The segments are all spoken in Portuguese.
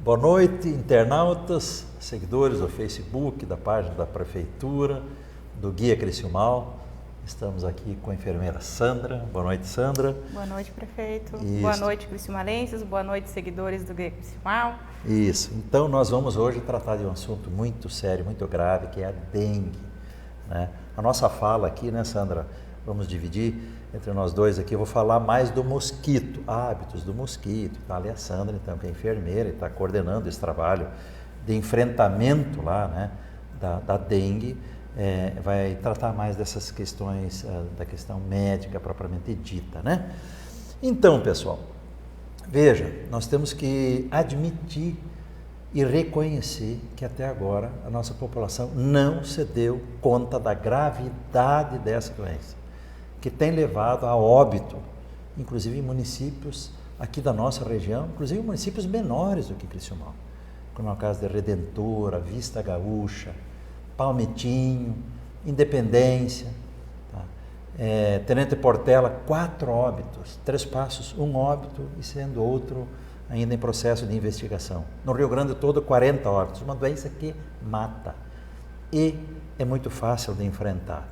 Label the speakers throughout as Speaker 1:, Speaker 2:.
Speaker 1: Boa noite, internautas, seguidores do Facebook, da página da Prefeitura, do Guia Criciúmal. Estamos aqui com a enfermeira Sandra. Boa noite, Sandra.
Speaker 2: Boa noite, prefeito.
Speaker 1: Isso.
Speaker 2: Boa noite, criciumalenses. Boa noite, seguidores do Guia Criciúmal.
Speaker 1: Isso. Então, nós vamos hoje tratar de um assunto muito sério, muito grave, que é a dengue, né? A nossa fala aqui, né, Sandra? Vamos dividir entre nós dois aqui. Eu vou falar mais do mosquito, hábitos do mosquito. Está ali a Sandra, então, que é enfermeira e está coordenando esse trabalho de enfrentamento lá, né, da dengue. Vai tratar mais dessas questões, da questão médica propriamente dita, né? Então, pessoal, veja, nós temos que admitir e reconhecer que até agora a nossa população não se deu conta da gravidade dessa doença, que tem levado a óbito, inclusive em municípios aqui da nossa região, inclusive municípios menores do que Criciúmal, como é o caso de Redentora, Vista Gaúcha, Palmitinho, Independência, tá? Tenente Portela, 4 óbitos, 3 Passos, 1 óbito e sendo outro ainda em processo de investigação. No Rio Grande todo, 40 óbitos, uma doença que mata e é muito fácil de enfrentar.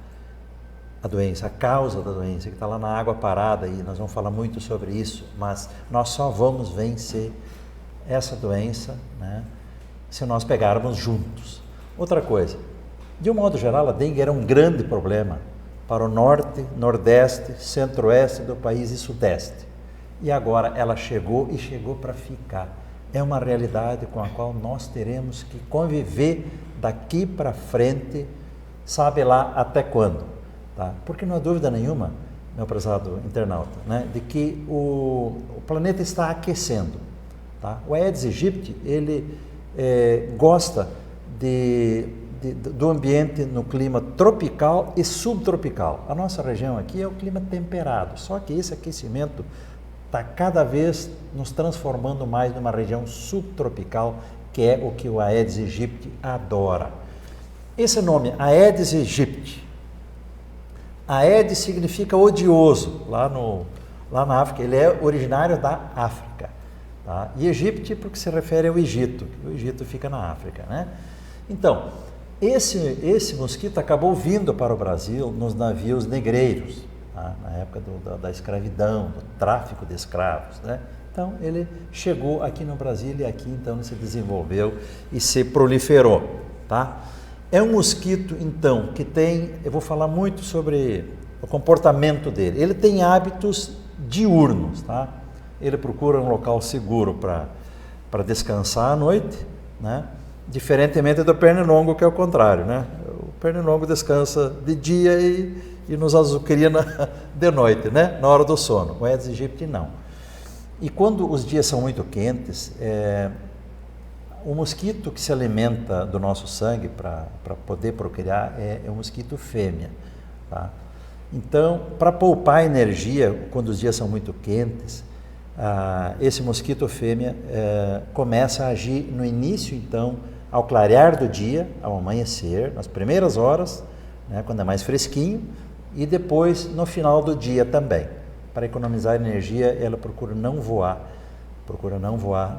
Speaker 1: A doença, a causa da doença, que está lá na água parada, e nós vamos falar muito sobre isso, mas nós só vamos vencer essa doença, né, se nós pegarmos juntos. Outra coisa, de um modo geral, a dengue era um grande problema para o norte, nordeste, centro-oeste do país e sudeste. E agora ela chegou e chegou para ficar. É uma realidade com a qual nós teremos que conviver daqui para frente, sabe lá até quando. Tá? Porque não há dúvida nenhuma, meu prezado internauta, né, de que o planeta está aquecendo. Tá? O Aedes aegypti, ele gosta do ambiente no clima tropical e subtropical. A nossa região aqui é o clima temperado, só que esse aquecimento está cada vez nos transformando mais numa região subtropical, que é o que o Aedes aegypti adora. Esse nome, Aedes aegypti, Aedes significa odioso, lá na África, ele é originário da África. Tá? E Egipte porque se refere ao Egito, o Egito fica na África, né? Então, esse mosquito acabou vindo para o Brasil nos navios negreiros, tá? Na época da escravidão, do tráfico de escravos, né? Então, ele chegou aqui no Brasil e aqui então ele se desenvolveu e se proliferou, tá? É um mosquito, então, que tem, eu vou falar muito sobre o comportamento dele. Ele tem hábitos diurnos, tá? Ele procura um local seguro para descansar à noite, né? Diferentemente do pernilongo, que é o contrário, né? O pernilongo descansa de dia e nos azucrina de noite, né? Na hora do sono. O Aedes aegypti não. E quando os dias são muito quentes, o mosquito que se alimenta do nosso sangue para poder procriar é o mosquito fêmea, tá? Então, para poupar energia, quando os dias são muito quentes, esse mosquito fêmea começa a agir no início, então, ao clarear do dia, ao amanhecer, nas primeiras horas, né, quando é mais fresquinho, e depois no final do dia também. Para economizar energia, ela procura não voar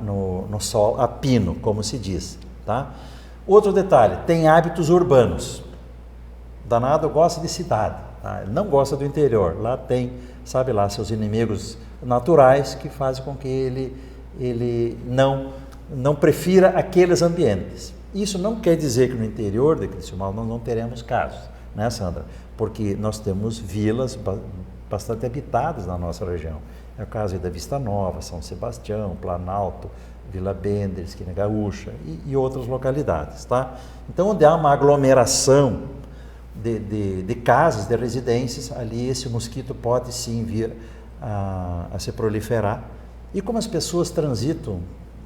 Speaker 1: no sol a pino, como se diz, tá? Outro detalhe, tem hábitos urbanos. Danado gosta de cidade, tá? Ele não gosta do interior. Lá tem, sabe lá, seus inimigos naturais que fazem com que ele não prefira aqueles ambientes. Isso não quer dizer que no interior de Criciúmal nós não teremos casos, né, Sandra? Porque nós temos vilas bastante habitadas na nossa região. É o caso da Vista Nova, São Sebastião, Planalto, Vila Bender, Esquina Gaúcha e outras localidades, tá? Então, onde há uma aglomeração de casas, de residências, ali esse mosquito pode sim vir a se proliferar. E como as pessoas transitam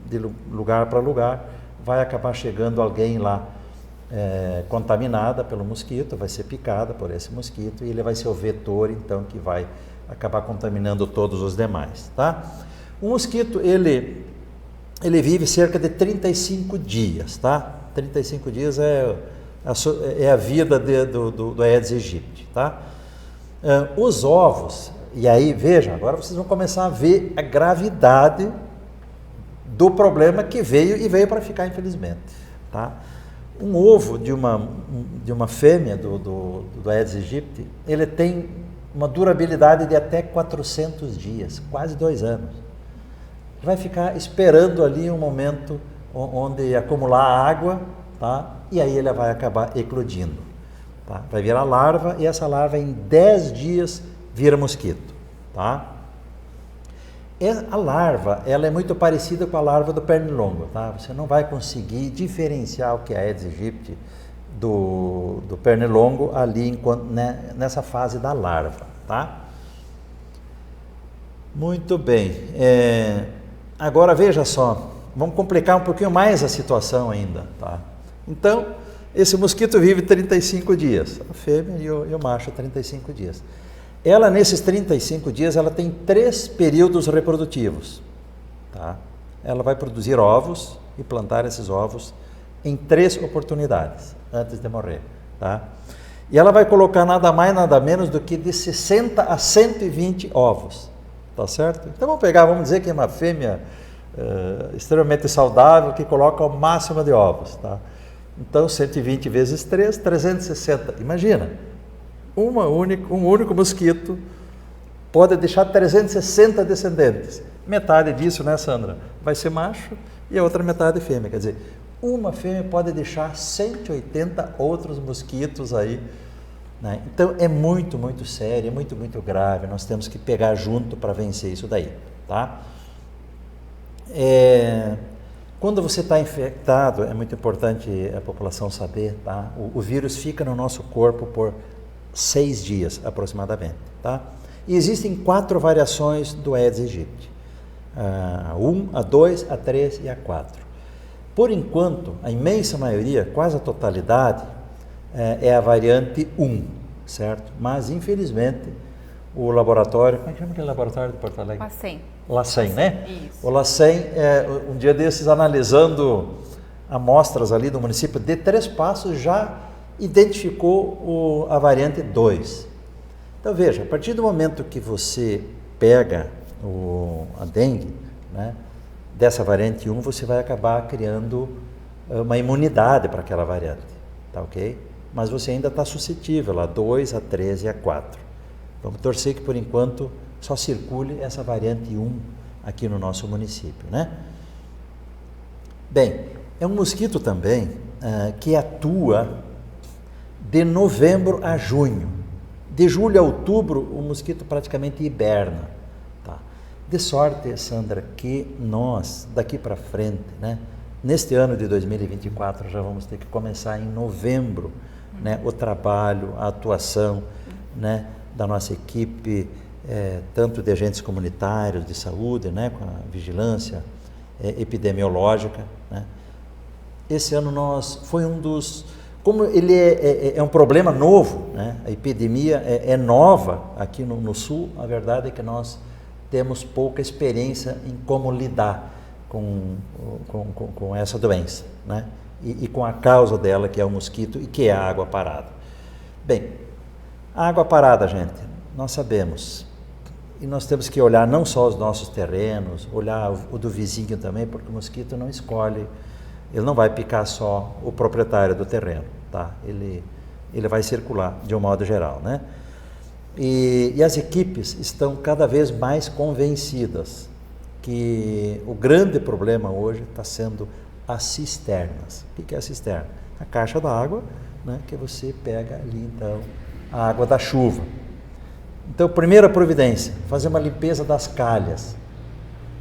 Speaker 1: de lugar para lugar, vai acabar chegando alguém lá contaminada pelo mosquito, vai ser picada por esse mosquito e ele vai ser o vetor, então, que vai acabar contaminando todos os demais, tá? O mosquito, ele vive cerca de 35 dias, tá? 35 dias é a vida do Aedes aegypti, tá? Os ovos, e aí, veja, agora vocês vão começar a ver a gravidade do problema que veio e veio para ficar, infelizmente. Tá? Um ovo de uma fêmea do Aedes aegypti, ele tem uma durabilidade de até 400 dias, quase 2 anos. Ele vai ficar esperando ali um momento onde acumular água, tá? E aí ele vai acabar eclodindo. Tá? Vai virar larva e essa larva em 10 dias vira mosquito. Tá? A larva, ela é muito parecida com a larva do pernilongo, tá? Você não vai conseguir diferenciar o que é Aedes aegypti do pernilongo ali nessa fase da larva, tá? Muito bem. Agora veja só, vamos complicar um pouquinho mais a situação ainda, tá? Então, esse mosquito vive 35 dias, a fêmea e o macho 35 dias. Ela, nesses 35 dias, ela tem 3 períodos reprodutivos. Tá? Ela vai produzir ovos e plantar esses ovos em 3 oportunidades, antes de morrer. Tá? E ela vai colocar nada mais, nada menos do que de 60 a 120 ovos. Tá certo? Então vamos dizer que é uma fêmea extremamente saudável, que coloca o máximo de ovos. Tá? Então 120 vezes 3, 360. Imagina! Um único mosquito pode deixar 360 descendentes. Metade disso, né, Sandra? Vai ser macho e a outra metade fêmea. Quer dizer, uma fêmea pode deixar 180 outros mosquitos aí. Né? Então, é muito, muito sério, é muito, muito grave. Nós temos que pegar junto para vencer isso daí. Tá? Quando você está infectado, é muito importante a população saber, tá? O vírus fica no nosso corpo por 6 dias aproximadamente, tá? E existem 4 variações do Aedes aegypti, a 1, a 2, a 3 e a 4. Por enquanto, a imensa maioria, quase a totalidade, é a variante 1, certo? Mas, infelizmente, o laboratório, como é que chama aquele laboratório de Porto Alegre? LACEN, né?
Speaker 2: Isso.
Speaker 1: O LACEN, um dia desses, analisando amostras ali do município de 3 Passos, já identificou a variante 2. Então veja, a partir do momento que você pega a dengue, né, dessa variante 1, você vai acabar criando uma imunidade para aquela variante, tá ok? Mas você ainda está suscetível a 2, a 3 e a 4. Vamos torcer que por enquanto só circule essa variante 1 aqui no nosso município, né? Bem, é um mosquito também que atua de novembro a junho. De julho a outubro, o mosquito praticamente hiberna. Tá? De sorte, Sandra, que nós, daqui para frente, né, neste ano de 2024, já vamos ter que começar em novembro, né, o trabalho, a atuação, né, da nossa equipe, tanto de agentes comunitários de saúde, né, com a vigilância epidemiológica. Né. Esse ano foi um dos... Como ele é um problema novo, né? A epidemia é nova aqui no Sul, a verdade é que nós temos pouca experiência em como lidar com essa doença, né? E com a causa dela, que é o mosquito e que é a água parada. Bem, a água parada, gente, nós sabemos, e nós temos que olhar não só os nossos terrenos, olhar o do vizinho também, porque o mosquito não escolhe. Ele não vai picar só o proprietário do terreno, tá? Ele vai circular de um modo geral, né? E as equipes estão cada vez mais convencidas que o grande problema hoje está sendo as cisternas. O que é a cisterna? A caixa d'água, né, que você pega ali, então, a água da chuva. Então, primeira providência, fazer uma limpeza das calhas,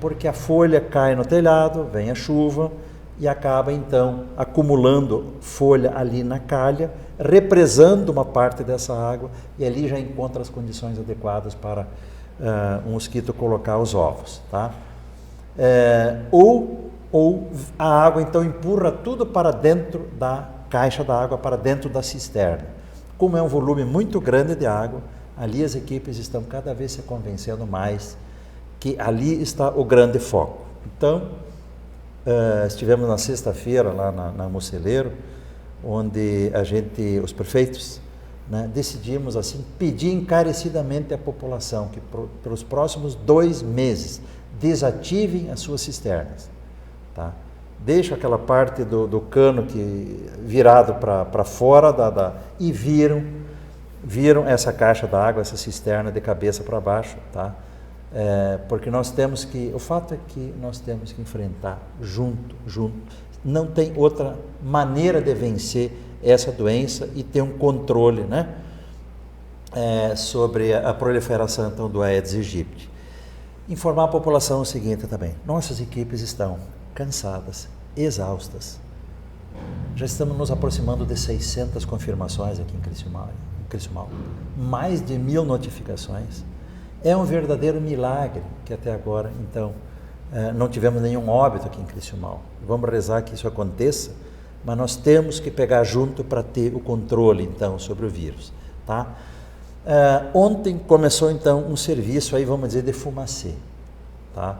Speaker 1: porque a folha cai no telhado, vem a chuva, e acaba então acumulando folha ali na calha, represando uma parte dessa água, e ali já encontra as condições adequadas para o mosquito colocar os ovos, tá? Ou a água então empurra tudo para dentro da caixa da água, para dentro da cisterna. Como é um volume muito grande de água, ali as equipes estão cada vez se convencendo mais que ali está o grande foco. Então, estivemos na sexta-feira lá na Moceleiro, onde os prefeitos, né, decidimos assim pedir encarecidamente à população que pelos próximos 2 meses desativem as suas cisternas, tá? Deixa aquela parte do cano virado para fora e viram essa caixa d'água, essa cisterna de cabeça para baixo, tá? Porque o fato é que nós temos que enfrentar junto, não tem outra maneira de vencer essa doença e ter um controle, né? Sobre a proliferação então, do Aedes aegypti. Informar a população o seguinte também, nossas equipes estão cansadas, exaustas, já estamos nos aproximando de 600 confirmações aqui em Criciúmal, mais de 1000 notificações, é um verdadeiro milagre que até agora, então, não tivemos nenhum óbito aqui em Criciúmal. Vamos rezar que isso aconteça, mas nós temos que pegar junto para ter o controle, então, sobre o vírus, tá? Ontem começou, então, um serviço, aí vamos dizer, de fumacê, tá?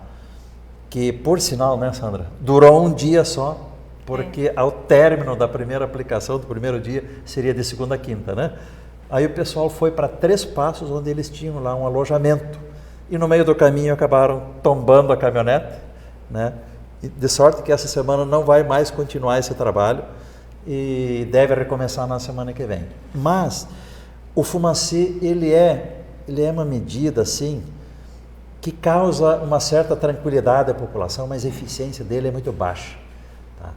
Speaker 1: Que, por sinal, né, Sandra, durou um dia só, porque ao término da primeira aplicação, do primeiro dia, seria de segunda a quinta, né? Aí o pessoal foi para 3 Passos, onde eles tinham lá um alojamento, e no meio do caminho acabaram tombando a caminhonete, né? E de sorte que essa semana não vai mais continuar esse trabalho, e deve recomeçar na semana que vem. Mas o fumacê, ele é uma medida, assim, que causa uma certa tranquilidade à população, mas a eficiência dele é muito baixa. Tá?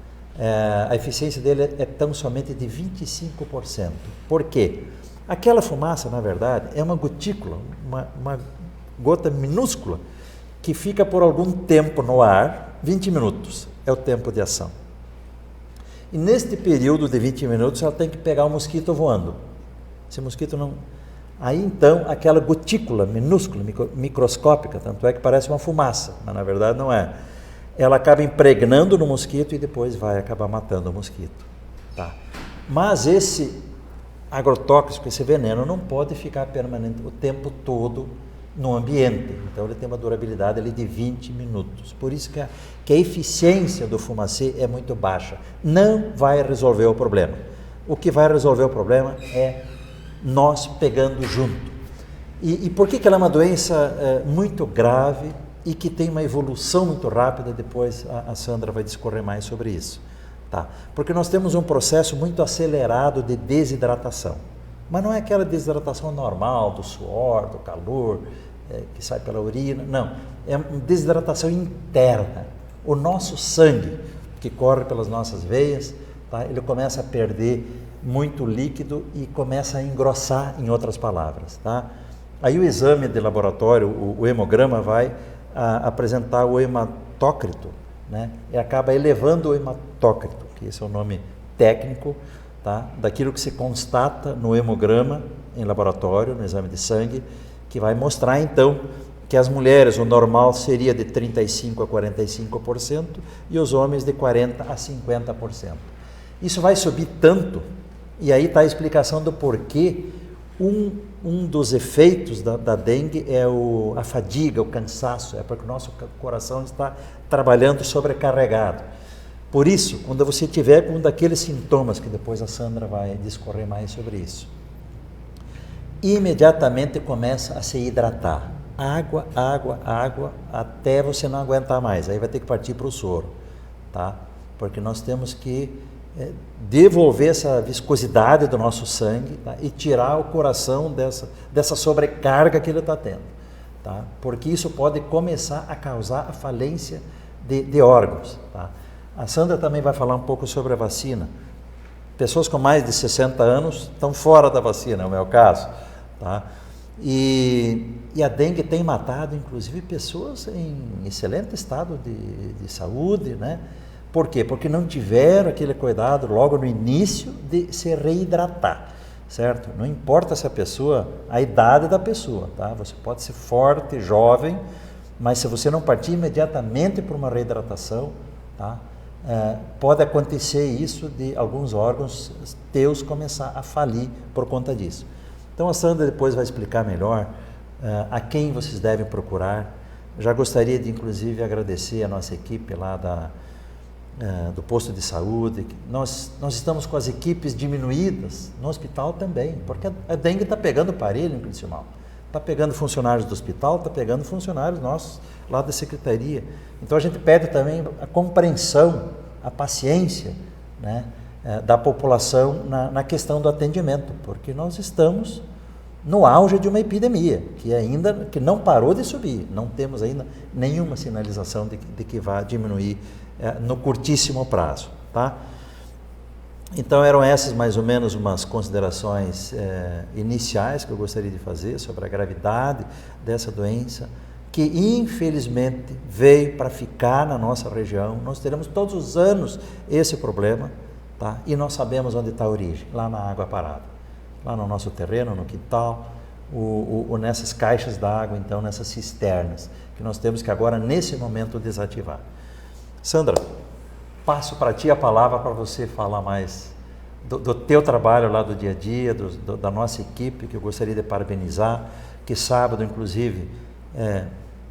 Speaker 1: A eficiência dele é tão somente de 25%. Por quê? Aquela fumaça, na verdade, é uma gotícula, uma gota minúscula, que fica por algum tempo no ar, 20 minutos é o tempo de ação. E neste período de 20 minutos, ela tem que pegar o mosquito voando. Se o mosquito não... Aí, então, aquela gotícula minúscula, microscópica, tanto é que parece uma fumaça, mas na verdade não é. Ela acaba impregnando no mosquito e depois vai acabar matando o mosquito. Tá? Mas esse agrotóxico, esse veneno, não pode ficar permanente o tempo todo no ambiente. Então, ele tem uma durabilidade ali de 20 minutos. Por isso que a eficiência do fumacê é muito baixa. Não vai resolver o problema. O que vai resolver o problema é nós pegando junto. E por que ela é uma doença muito grave e que tem uma evolução muito rápida? Depois a Sandra vai discorrer mais sobre isso. Tá? Porque nós temos um processo muito acelerado de desidratação. Mas não é aquela desidratação normal do suor, do calor, que sai pela urina. Não, é uma desidratação interna. O nosso sangue, que corre pelas nossas veias, tá? Ele começa a perder muito líquido e começa a engrossar, em outras palavras, tá? Aí o exame de laboratório, o hemograma, vai apresentar o hematócrito, né? E acaba elevando o hematócrito, que esse é o nome técnico, tá? Daquilo que se constata no hemograma em laboratório, no exame de sangue, que vai mostrar então que as mulheres, o normal seria de 35% a 45% e os homens de 40% a 50%. Isso vai subir tanto. E aí está a explicação do porquê um dos efeitos da dengue é a fadiga, o cansaço, é porque o nosso coração está trabalhando sobrecarregado. Por isso, quando você tiver um daqueles sintomas, que depois a Sandra vai discorrer mais sobre isso, imediatamente começa a se hidratar. Água, água, água, até você não aguentar mais. Aí vai ter que partir para o soro, tá? Porque nós temos que devolver essa viscosidade do nosso sangue, tá? E tirar o coração dessa sobrecarga que ele está tendo, tá? Porque isso pode começar a causar a falência de órgãos, tá? A Sandra também vai falar um pouco sobre a vacina. Pessoas com mais de 60 anos estão fora da vacina, é o meu caso, tá? E a dengue tem matado, inclusive, pessoas em excelente estado de saúde, né? Por quê? Porque não tiveram aquele cuidado logo no início de se reidratar, certo? Não importa se a idade da pessoa, tá? Você pode ser forte, jovem, mas se você não partir imediatamente para uma reidratação, tá? Pode acontecer isso de alguns órgãos teus começar a falir por conta disso. Então a Sandra depois vai explicar melhor a quem vocês devem procurar. Já gostaria de, inclusive, agradecer a nossa equipe lá do posto de saúde. Nós estamos com as equipes diminuídas no hospital também, porque a dengue está pegando parelho em Criciúmal. está pegando funcionários do hospital, está pegando funcionários nossos lá da secretaria. Então a gente pede também a compreensão, a paciência, né, da população na questão do atendimento, porque nós estamos no auge de uma epidemia, que não parou de subir, não temos ainda nenhuma sinalização de que vai diminuir no curtíssimo prazo, tá? Então eram essas mais ou menos umas considerações iniciais que eu gostaria de fazer sobre a gravidade dessa doença, que infelizmente veio para ficar na nossa região. Nós teremos todos os anos esse problema, tá? E nós sabemos onde está a origem, lá na água parada, lá no nosso terreno, no quintal, nessas caixas d'água, então nessas cisternas, que nós temos que agora nesse momento desativar. Sandra, passo para ti a palavra para você falar mais do teu trabalho lá do dia a dia, da nossa equipe, que eu gostaria de parabenizar, que sábado, inclusive,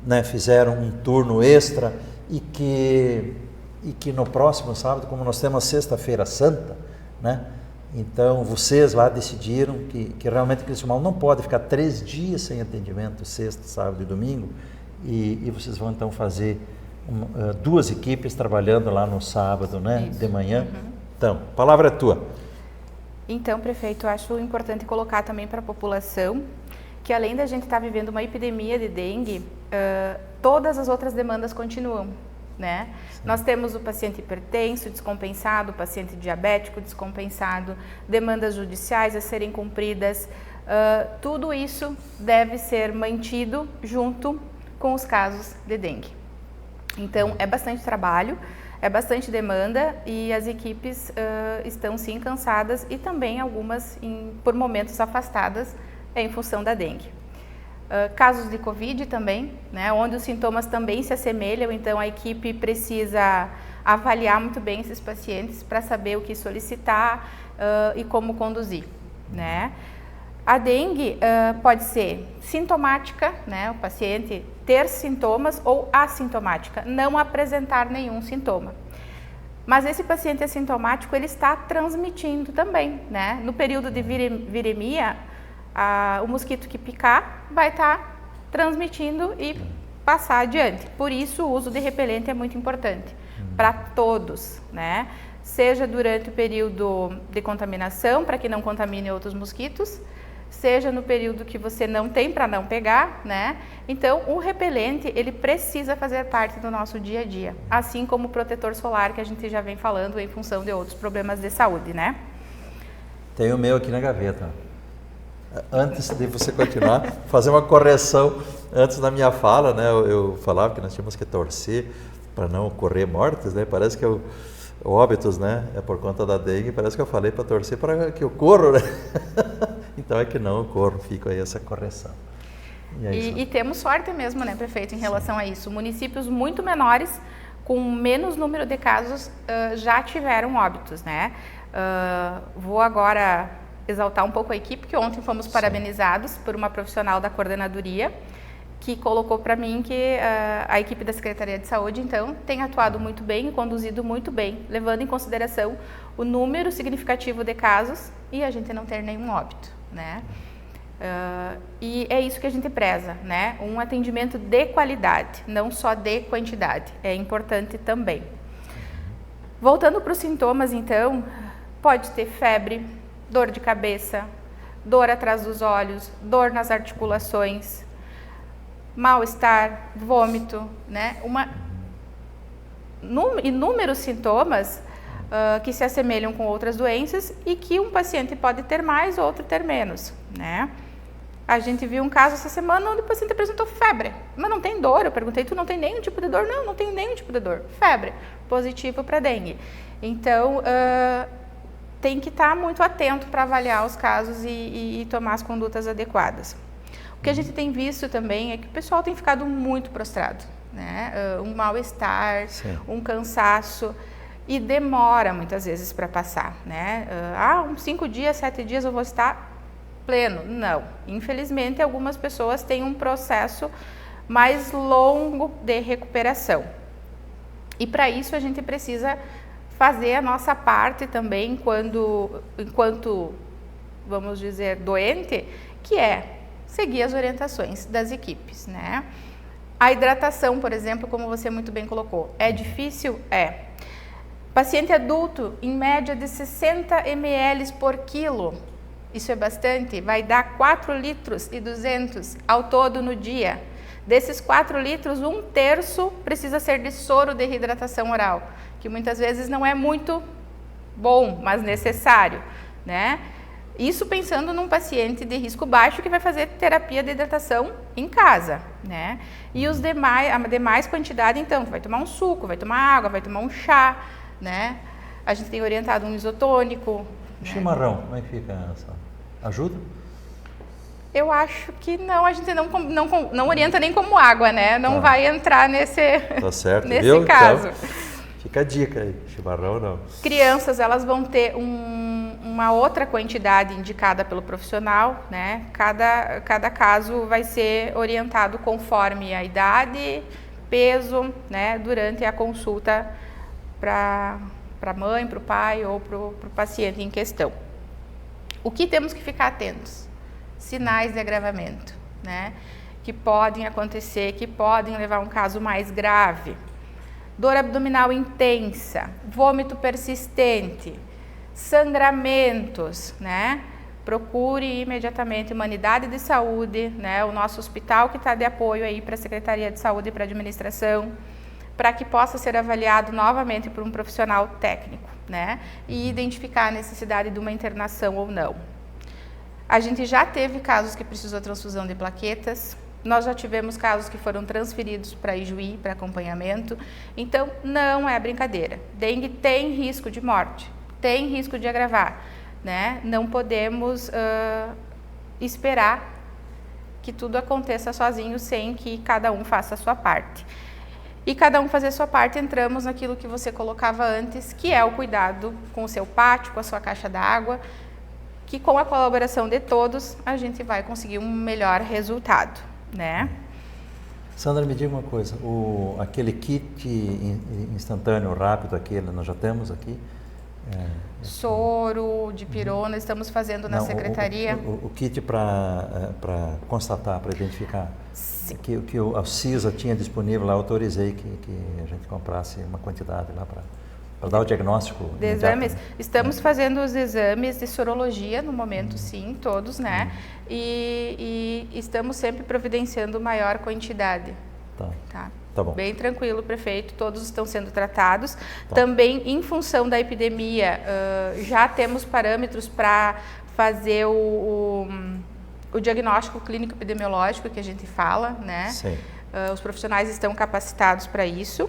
Speaker 1: né, fizeram um turno extra e que no próximo sábado, como nós temos a Sexta-feira Santa, né, então vocês lá decidiram que realmente Criciúmal não pode ficar 3 dias sem atendimento, sexta, sábado e domingo, e vocês vão então fazer 2 equipes trabalhando lá no sábado, né, de manhã. Uhum. Então, a palavra é tua.
Speaker 2: Então, prefeito, eu acho importante colocar também para a população que além da gente estar vivendo uma epidemia de dengue, todas as outras demandas continuam, né? Nós temos o paciente hipertenso descompensado, o paciente diabético descompensado, demandas judiciais a serem cumpridas, tudo isso deve ser mantido junto com os casos de dengue. Então, é bastante trabalho, é bastante demanda e as equipes estão sim cansadas e também algumas por momentos afastadas em função da dengue. Casos de Covid também, né, onde os sintomas também se assemelham, então a equipe precisa avaliar muito bem esses pacientes para saber o que solicitar e como conduzir, né. A dengue pode ser sintomática, né, o paciente ter sintomas, ou assintomática, não apresentar nenhum sintoma. Mas esse paciente assintomático, ele está transmitindo também, né? No período de viremia, o mosquito que picar vai estar transmitindo e passar adiante. Por isso, o uso de repelente é muito importante para todos, né? Seja durante o período de contaminação, para que não contamine outros mosquitos, seja no período que você não tem para não pegar, né? Então, o repelente, ele precisa fazer parte do nosso dia a dia, assim como o protetor solar, que a gente já vem falando em função de outros problemas de saúde, né?
Speaker 1: Tem o meu aqui na gaveta. Antes de você continuar, fazer uma correção antes da minha fala, né? Eu falava que nós tínhamos que torcer para não ocorrer mortes, né? Parece que óbitos, né? É por conta da dengue, parece que eu falei para torcer para que ocorra, né? Então é que não ocorra, fica aí essa correção.
Speaker 2: E temos sorte mesmo, né, prefeito, em relação a isso. Municípios muito menores, com menos número de casos, já tiveram óbitos, né? Vou agora exaltar um pouco a equipe, que ontem fomos parabenizados por uma profissional da coordenadoria, que colocou para mim que a equipe da Secretaria de Saúde, então, tem atuado muito bem e conduzido muito bem, levando em consideração o número significativo de casos e a gente não ter nenhum óbito, né? E é isso que a gente preza, né? Um atendimento de qualidade, não só de quantidade, é importante também. Voltando para os sintomas, então, pode ter febre, dor de cabeça, dor atrás dos olhos, dor nas articulações, mal-estar, vômito, né? Inúmeros sintomas que se assemelham com outras doenças e que um paciente pode ter mais, outro ter menos, né? A gente viu um caso essa semana onde o paciente apresentou febre, mas não tem dor. Eu perguntei, tu não tem nenhum tipo de dor? Não, não tem nenhum tipo de dor. Febre, positivo para dengue. Então, tem que estar muito atento para avaliar os casos e tomar as condutas adequadas. O que a gente tem visto também é que o pessoal tem ficado muito prostrado, né? Um mal-estar, um cansaço, e demora muitas vezes para passar, né? Uns 5 dias, 7 dias eu vou estar pleno. Não, infelizmente algumas pessoas têm um processo mais longo de recuperação. E para isso a gente precisa fazer a nossa parte também enquanto, vamos dizer, doente, que é seguir as orientações das equipes, né? A hidratação, por exemplo, como você muito bem colocou, é difícil? É. Paciente adulto, em média de 60 ml por quilo, isso é bastante, vai dar 4 litros e 200 ao todo no dia. Desses 4 litros, 1/3 precisa ser de soro de reidratação oral, que muitas vezes não é muito bom, mas necessário, né? Isso pensando num paciente de risco baixo que vai fazer terapia de hidratação em casa, né? E a demais quantidade, então, vai tomar um suco, vai tomar água, vai tomar um chá, né? A gente tem orientado um isotônico.
Speaker 1: Chimarrão, como é que fica essa? Ajuda?
Speaker 2: Eu acho que não, a gente não orienta nem como água, né? Não vai entrar nesse,
Speaker 1: tá certo,
Speaker 2: nesse
Speaker 1: viu?
Speaker 2: caso.
Speaker 1: Então, fica a dica aí, chimarrão não.
Speaker 2: Crianças, elas vão ter uma outra quantidade indicada pelo profissional, né? Cada caso vai ser orientado conforme a idade, peso, né? Durante a consulta para a mãe, para o pai ou para o paciente em questão. O que temos que ficar atentos? Sinais de agravamento, né? Que podem acontecer, que podem levar a um caso mais grave. Dor abdominal intensa, vômito persistente, sangramentos, né? Procure imediatamente uma unidade de saúde, né? O nosso hospital que está de apoio aí para a Secretaria de Saúde e para a administração, para que possa ser avaliado novamente por um profissional técnico, né? E identificar a necessidade de uma internação ou não. A gente já teve casos que precisou transfusão de plaquetas, nós já tivemos casos que foram transferidos para Ijuí, para acompanhamento, então não é brincadeira. Dengue tem risco de morte, tem risco de agravar, né? Não podemos esperar que tudo aconteça sozinho sem que cada um faça a sua parte. E cada um fazer a sua parte, entramos naquilo que você colocava antes, que é o cuidado com o seu pátio, com a sua caixa d'água, que com a colaboração de todos, a gente vai conseguir um melhor resultado, né?
Speaker 1: Sandra, me diga uma coisa, aquele kit instantâneo rápido, nós já temos aqui?
Speaker 2: Soro, dipirona, estamos fazendo na secretaria.
Speaker 1: O kit para constatar, para identificar. O que a CISA tinha disponível lá, autorizei que a gente comprasse uma quantidade lá para dar o diagnóstico
Speaker 2: de exames. Estamos fazendo os exames de sorologia no momento, sim, todos, né? E estamos sempre providenciando maior quantidade.
Speaker 1: Tá bom.
Speaker 2: Bem tranquilo, prefeito, todos estão sendo tratados. Também, em função da epidemia, já temos parâmetros para fazer o diagnóstico clínico epidemiológico que a gente fala, né?
Speaker 1: Sim.
Speaker 2: Os profissionais estão capacitados para isso.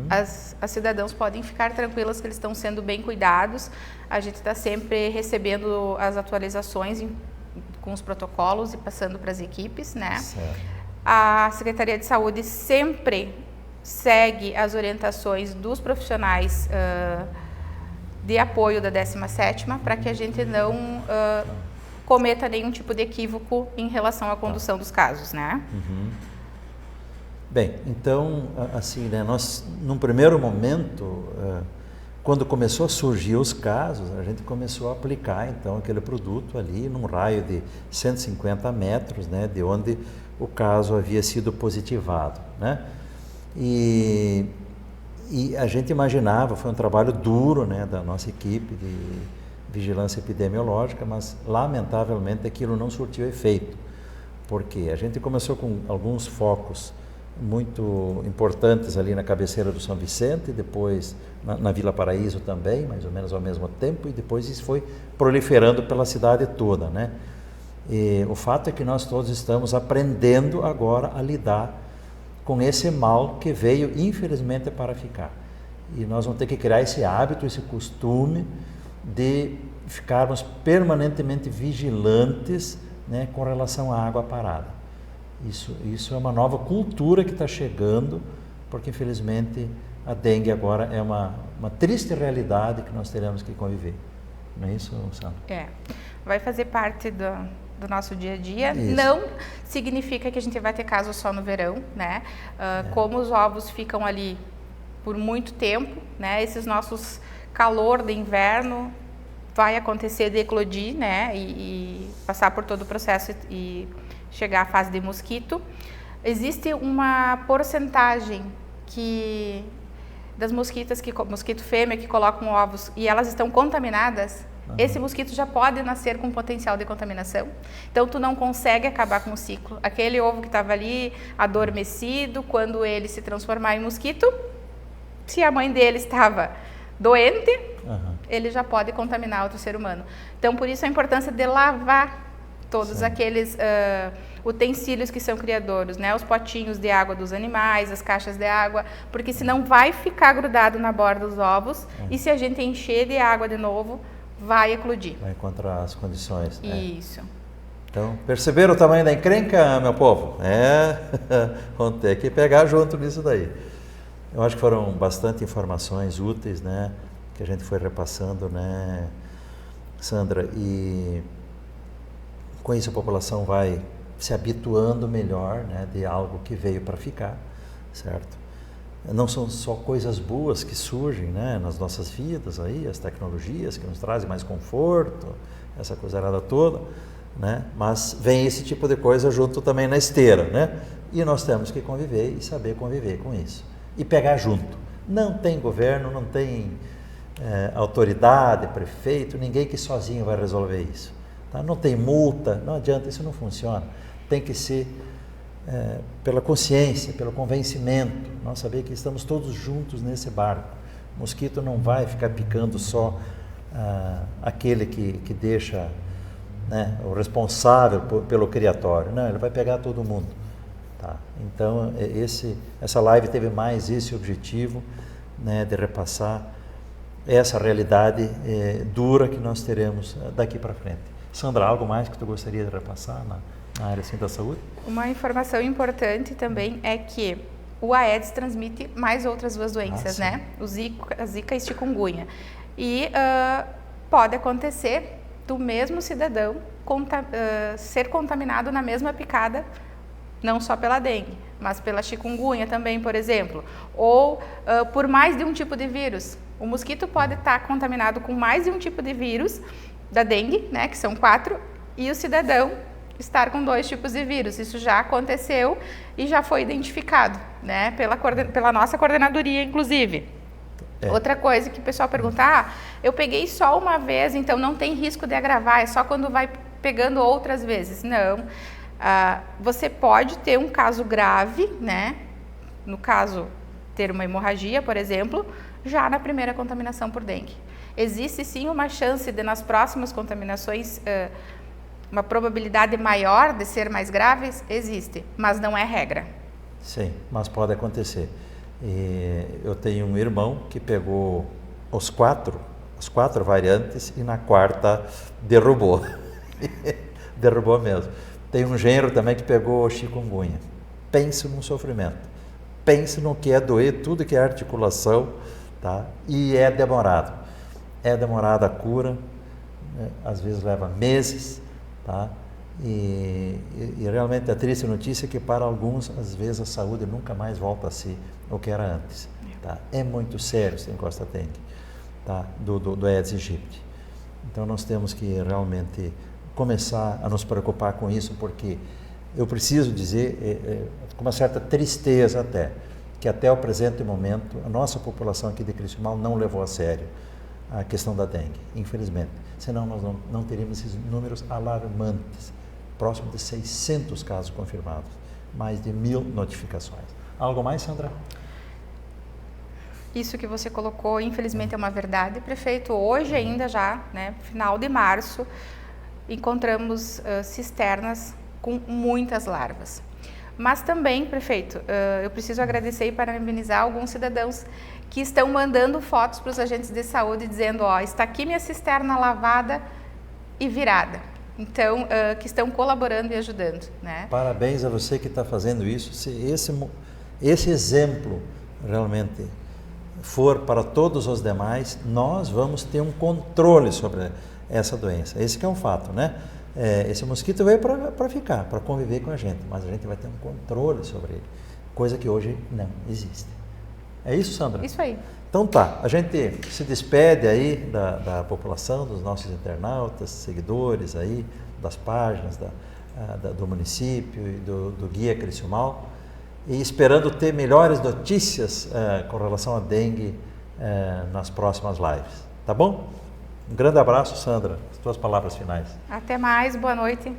Speaker 2: As cidadãos podem ficar tranquilas que eles estão sendo bem cuidados. A gente está sempre recebendo as atualizações com os protocolos e passando para as equipes, né?
Speaker 1: Certo.
Speaker 2: A Secretaria de Saúde sempre segue as orientações dos profissionais de apoio da 17ª para que a gente não cometa nenhum tipo de equívoco em relação à condução dos casos, né?
Speaker 1: Bem, então, assim, né, nós, num primeiro momento, quando começou a surgir os casos, a gente começou a aplicar, então, aquele produto ali num raio de 150 metros, né, de onde o caso havia sido positivado, né? E a gente imaginava, foi um trabalho duro, né, da nossa equipe de vigilância epidemiológica, mas, lamentavelmente, aquilo não surtiu efeito, porque a gente começou com alguns focos muito importantes ali na cabeceira do São Vicente, depois na Vila Paraíso também, mais ou menos ao mesmo tempo, e depois isso foi proliferando pela cidade toda, né? E o fato é que nós todos estamos aprendendo agora a lidar com esse mal que veio, infelizmente, para ficar. E nós vamos ter que criar esse hábito, esse costume de ficarmos permanentemente vigilantes, né, com relação à água parada. Isso é uma nova cultura que está chegando, porque infelizmente a dengue agora é uma triste realidade que nós teremos que conviver. Não é isso, Sandra?
Speaker 2: Vai fazer parte do nosso dia a dia.
Speaker 1: Isso.
Speaker 2: Não significa que a gente vai ter casos só no verão, né? Como os ovos ficam ali por muito tempo, né? Esses nossos calor de inverno vai acontecer de eclodir, né, e passar por todo o processo e chegar à fase de mosquito. Existe uma porcentagem das mosquito fêmea que colocam ovos e elas estão contaminadas, esse mosquito já pode nascer com potencial de contaminação. Então, tu não consegue acabar com o ciclo. Aquele ovo que estava ali adormecido, quando ele se transformar em mosquito, se a mãe dele estava doente, ele já pode contaminar outro ser humano. Então, por isso a importância de lavar todos aqueles utensílios que são criadouros, né? Os potinhos de água dos animais, as caixas de água, porque senão vai ficar grudado na borda dos ovos e se a gente encher de água de novo, vai eclodir.
Speaker 1: Vai encontrar as condições.
Speaker 2: Isso.
Speaker 1: Então, perceberam o tamanho da encrenca, meu povo? Vamos ter que pegar junto nisso daí. Eu acho que foram bastante informações úteis, né? Que a gente foi repassando, né, Sandra? E com isso a população vai se habituando melhor, né, de algo que veio para ficar, certo? Não são só coisas boas que surgem, né, nas nossas vidas aí, as tecnologias que nos trazem mais conforto, essa coisarada toda, né? Mas vem esse tipo de coisa junto também na esteira, né? E nós temos que conviver e saber conviver com isso. E pegar junto. Não tem governo, não tem autoridade, prefeito, ninguém que sozinho vai resolver isso. Tá? Não tem multa, não adianta, isso não funciona. Tem que ser pela consciência, pelo convencimento, nós saber que estamos todos juntos nesse barco. O mosquito não vai ficar picando só aquele que deixa, né, o responsável pelo criatório. Não, ele vai pegar todo mundo. Tá? Então, essa live teve mais esse objetivo, né, de repassar essa realidade dura que nós teremos daqui para frente. Sandra, algo mais que tu gostaria de repassar na área assim, da saúde?
Speaker 2: Uma informação importante também é que o Aedes transmite mais outras duas doenças, né? A Zika e chikungunya. E pode acontecer do mesmo cidadão ser contaminado na mesma picada, não só pela dengue, mas pela chikungunya também, por exemplo. Ou por mais de um tipo de vírus. O mosquito pode estar contaminado com mais de um tipo de vírus da dengue, né, que são 4, e o cidadão estar com 2 tipos de vírus. Isso já aconteceu e já foi identificado, né, pela nossa coordenadoria, inclusive. Outra coisa que o pessoal pergunta, eu peguei só uma vez, então não tem risco de agravar, é só quando vai pegando outras vezes. Não, você pode ter um caso grave, né, no caso, ter uma hemorragia, por exemplo, já na primeira contaminação por dengue. Existe sim uma chance de nas próximas contaminações, uma probabilidade maior de ser mais graves? Existe, mas não é regra.
Speaker 1: Sim, mas pode acontecer. Eu tenho um irmão que pegou as quatro variantes e na 4ª derrubou. Derrubou mesmo. Tem um genro também que pegou chikungunya. Pense num sofrimento. Pense no que é doer, tudo que é articulação, tá? E é demorado. É demorada a cura, né? Às vezes leva meses, tá? E realmente a triste notícia é que para alguns, às vezes, a saúde nunca mais volta a ser o que era antes. Tá? É muito sério se encosta dengue, tá? do Aedes aegypti. Então nós temos que realmente começar a nos preocupar com isso, porque eu preciso dizer, com uma certa tristeza que até o presente momento a nossa população aqui de Criciúma não levou a sério a questão da dengue, infelizmente. Senão nós não teríamos esses números alarmantes, próximo de 600 casos confirmados, mais de 1000 notificações. Algo mais, Sandra?
Speaker 2: Isso que você colocou, infelizmente, é uma verdade, prefeito. Hoje ainda já, né, final de março, encontramos cisternas com muitas larvas. Mas também, prefeito, eu preciso agradecer e parabenizar alguns cidadãos que estão mandando fotos para os agentes de saúde dizendo, está aqui minha cisterna lavada e virada. Então, que estão colaborando e ajudando, né?
Speaker 1: Parabéns a você que está fazendo isso. Se esse exemplo realmente for para todos os demais, nós vamos ter um controle sobre essa doença. Esse que é um fato, né? Esse mosquito veio para ficar, para conviver com a gente, mas a gente vai ter um controle sobre ele, coisa que hoje não existe. É isso, Sandra?
Speaker 2: Isso aí.
Speaker 1: Então tá, a gente se despede aí da população, dos nossos internautas, seguidores aí, das páginas do município e do Guia Criciúmal, e esperando ter melhores notícias com relação à dengue nas próximas lives. Tá bom? Um grande abraço, Sandra. As tuas palavras finais.
Speaker 2: Até mais, boa noite.